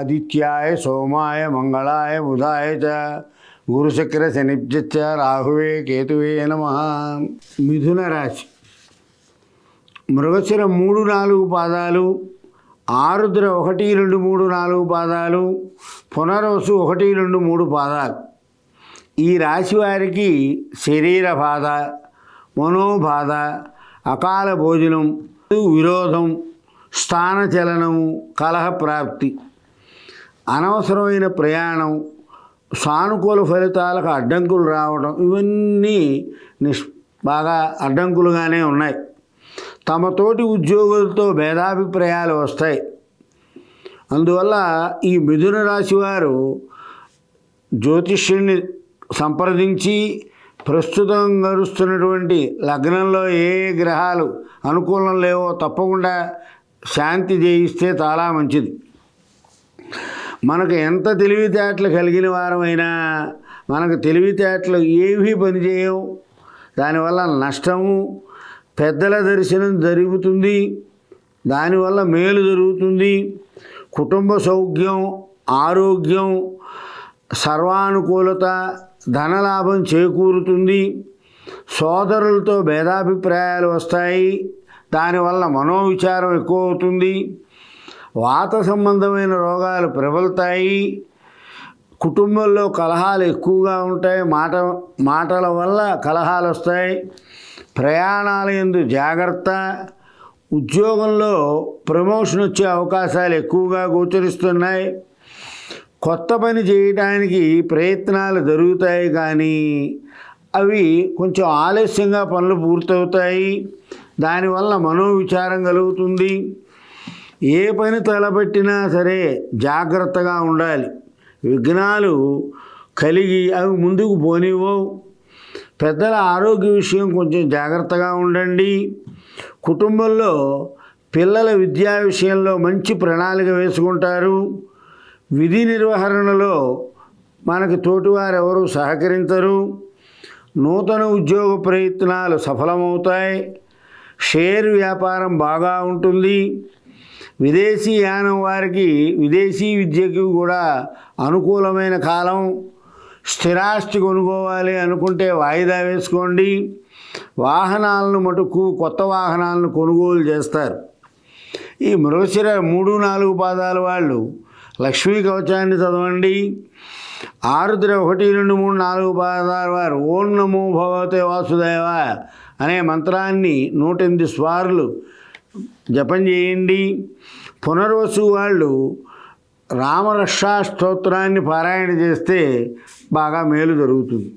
ఆదిత్యాయ సోమాయ మంగళాయ బుధాయ చ గురుశుక్ర శనిభ్యశ్చ రాహువే కేతువే నమః. మిథున రాశి. మృగశిర 3, 4 పాదాలు, ఆరుద్ర 1, 2, 3, 4 పాదాలు, పునర్వసు 1, 2, 3 పాదాలు. ఈ రాశి వారికి శరీర బాధ, మనోబాధ, అకాల భోజనం, విరోధం, స్థానచలనము, కలహప్రాప్తి, అనవసరమైన ప్రయాణం, సానుకూల ఫలితాలకు అడ్డంకులు రావడం, ఇవన్నీ బాగా అడ్డంకులుగానే ఉన్నాయి. తమతోటి ఉద్యోగులతో భేదాభిప్రాయాలు వస్తాయి. అందువల్ల ఈ మిథున రాశి వారు జ్యోతిష్యుని సంప్రదించి ప్రస్తుతం గడుస్తున్నటువంటి లగ్నంలో ఏ గ్రహాలు అనుకూలం లేవో తప్పకుండా శాంతి చేయిస్తే చాలా మంచిది. మనకు ఎంత తెలివితేటలు కలిగిన వారమైనా మనకు తెలివితేటలు ఏవీ పనిచేయవు. దానివల్ల నష్టము, పెద్దల దర్శనం జరుగుతుంది, దానివల్ల మేలు జరుగుతుంది. కుటుంబ సౌఖ్యం, ఆరోగ్యం, సర్వానుకూలత, ధనలాభం చేకూరుతుంది. సోదరులతో భేదాభిప్రాయాలు వస్తాయి, దానివల్ల మనోవిచారం ఎక్కువ అవుతుంది. వాత సంబంధమైన రోగాలు ప్రబలుతాయి. కుటుంబంలో కలహాలు ఎక్కువగా ఉంటాయి. మాటల వల్ల కలహాలు వస్తాయి. ప్రయాణాల యందు జాగ్రత్త. ఉద్యోగంలో ప్రమోషన్ వచ్చే అవకాశాలు ఎక్కువగా గోచరిస్తున్నాయి. కొత్త పని చేయడానికి ప్రయత్నాలు జరుగుతాయి, కానీ అవి కొంచెం ఆలస్యంగా పనులు పూర్తవుతాయి. దానివల్ల మనోవిచారం కలుగుతుంది. ఏ పని తలపెట్టినా సరే జాగ్రత్తగా ఉండాలి. విఘ్నాలు కలిగి అవి ముందుకు పోనివ్వవు. పెద్దల ఆరోగ్య విషయం కొంచెం జాగ్రత్తగా ఉండండి. కుటుంబంలో పిల్లల విద్యా విషయంలో మంచి ప్రణాళిక వేసుకుంటారు. విధి నిర్వహణలో మనకు తోటివారు ఎవరు సహకరించరు. నూతన ఉద్యోగ ప్రయత్నాలు సఫలమవుతాయి. షేర్ వ్యాపారం బాగా ఉంటుంది. విదేశీ యానం వారికి విదేశీ విద్యకు కూడా అనుకూలమైన కాలం. స్థిరాస్తి కొనుక్కోవాలి అనుకుంటే వాయిదా వేసుకోండి. వాహనాలను మటుకు కొత్త వాహనాలను కొనుగోలు చేస్తారు. ఈ మృగశిర 3, 4 పాదాల వాళ్ళు లక్ష్మీ కవచాన్ని చదవండి. ఆరుద్ర 1, 2, 3, 4 పాదాల వారు ఓం నమో భగవతే వాసుదేవ అనే మంత్రాన్ని 108 సార్లు జపం చేయండి. పునర్వసు వాళ్ళు రామరక్షా స్తోత్రాన్ని పారాయణ చేస్తే బాగా మేలు జరుగుతుంది.